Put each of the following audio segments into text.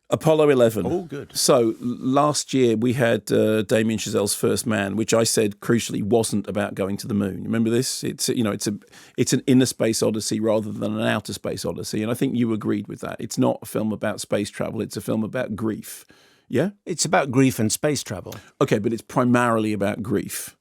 Apollo 11. Oh, good. So last year we had Damien Chazelle's First Man, which I said crucially wasn't about going to the moon. Remember this? It's an inner space odyssey rather than an outer space odyssey, and I think you agreed with that. It's not a film about space travel. It's a film about grief. Yeah? It's about grief and space travel. Okay, but it's primarily about grief.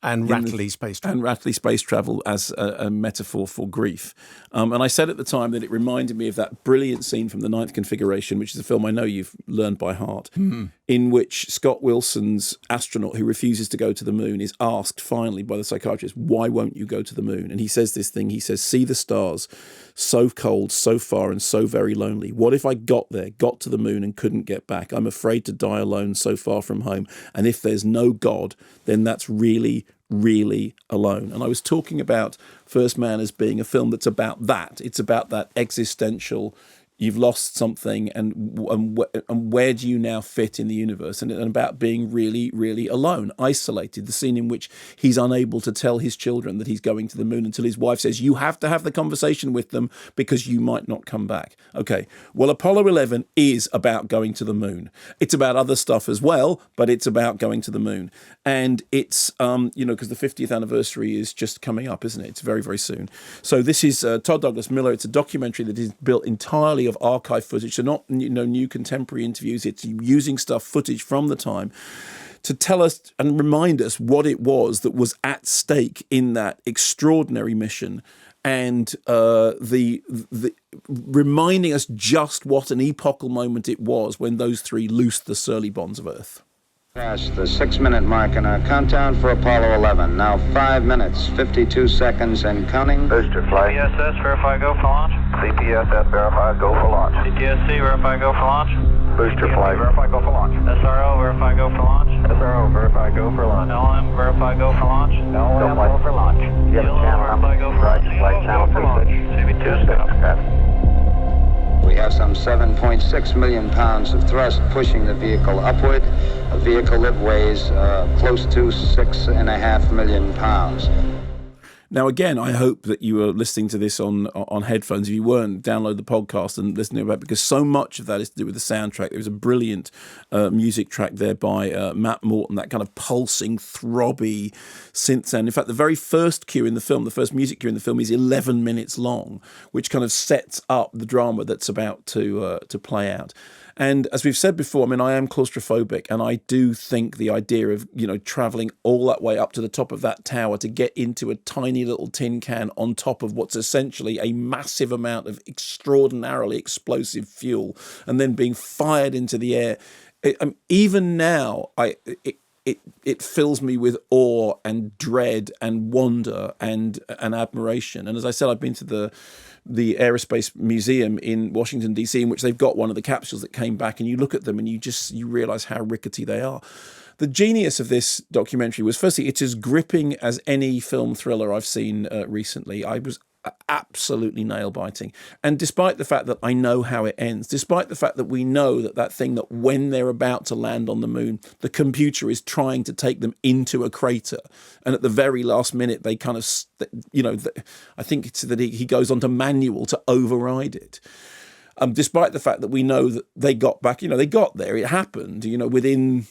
And rattly space travel. And rattly space travel as a metaphor for grief. And I said at the time that it reminded me of that brilliant scene from The Ninth Configuration, which is a film I know you've learned by heart, in which Scott Wilson's astronaut who refuses to go to the moon is asked finally by the psychiatrist, why won't you go to the moon? And he says this thing, he says, see the stars, so cold, so far, and so very lonely. What if I got there, got to the moon and couldn't get back? I'm afraid to die alone, so far from home. And if there's no God, then that's really, really alone. And I was talking about First Man as being a film that's about that. It's about that existential, you've lost something, and where do you now fit in the universe? And about being really, really alone, isolated. The scene in which he's unable to tell his children that he's going to the moon until his wife says, you have to have the conversation with them because you might not come back. Okay, well, Apollo 11 is about going to the moon. It's about other stuff as well, but it's about going to the moon. And it's, because the 50th anniversary is just coming up, isn't it? It's very, very soon. So this is Todd Douglas Miller. It's a documentary that is built entirely of archive footage, so not new contemporary interviews. It's using footage from the time to tell us and remind us what it was that was at stake in that extraordinary mission, and the reminding us just what an epochal moment it was when those three loosed the surly bonds of Earth. Past the 6-minute mark in our countdown for Apollo 11. Now 5 minutes, 52 seconds and counting. Booster flight. CPSS, verify go for launch. CPSS, verify go for launch. CTSC, verify go for launch. Booster CTSC, flight. verify go for launch. SRO, verify go for launch. SRO, verify go for launch. LM, verify go for launch. LM, go for launch. You have a channel verify go for launch. Flight channel 26. CB2, We have some 7.6 million pounds of thrust pushing the vehicle upward, a vehicle that weighs close to 6.5 million pounds. Now, again, I hope that you are listening to this on headphones. If you weren't, download the podcast and listen to it, because so much of that is to do with the soundtrack. There was a brilliant music track there by Matt Morton, that kind of pulsing, throbby synth sound. In fact, the very first cue in the film, the first music cue in the film, is 11 minutes long, which kind of sets up the drama that's about to play out. And as we've said before, I mean, I am claustrophobic, and I do think the idea of, traveling all that way up to the top of that tower to get into a tiny little tin can on top of what's essentially a massive amount of extraordinarily explosive fuel and then being fired into the air. Even now, it fills me with awe and dread and wonder and admiration. And as I said, I've been to the Aerospace Museum in Washington, D.C., in which they've got one of the capsules that came back, and you look at them and you realise how rickety they are. The genius of this documentary was, firstly, it's as gripping as any film thriller I've seen recently. I was absolutely nail-biting. And despite the fact that I know how it ends, despite the fact that we know that thing that when they're about to land on the moon, the computer is trying to take them into a crater, and at the very last minute they kind of, I think it's that he goes onto manual to override it. Despite the fact that we know that they got back, they got there, it happened, within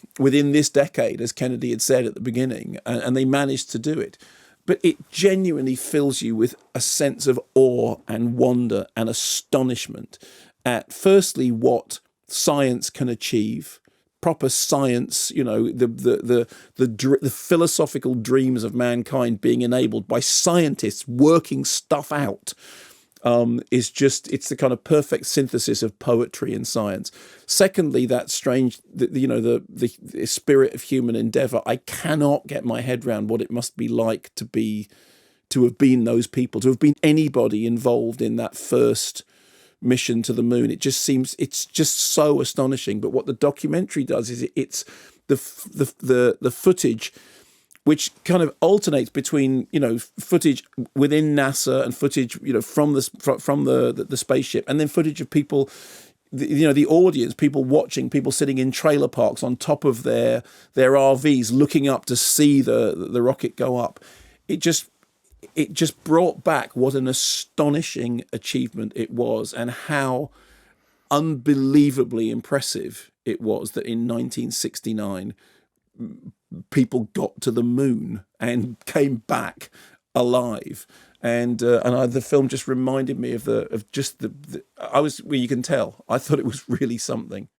this decade, as Kennedy had said at the beginning, and they managed to do it. But it genuinely fills you with a sense of awe and wonder and astonishment at, firstly, what science can achieve, proper science, the philosophical dreams of mankind being enabled by scientists working stuff out. It's the kind of perfect synthesis of poetry and science. Secondly, that strange, the spirit of human endeavour. I cannot get my head around what it must be like to have been those people, to have been anybody involved in that first mission to the moon. It's just so astonishing. But what the documentary does is it's the footage, which kind of alternates between, footage within NASA and footage, from the spaceship, and then footage of people, the audience, people watching, people sitting in trailer parks on top of their RVs, looking up to see the rocket go up. It just brought back what an astonishing achievement it was, and how unbelievably impressive it was that in 1969 people got to the moon and came back alive. And the film just reminded me of I was, well, you can tell, I thought it was really something.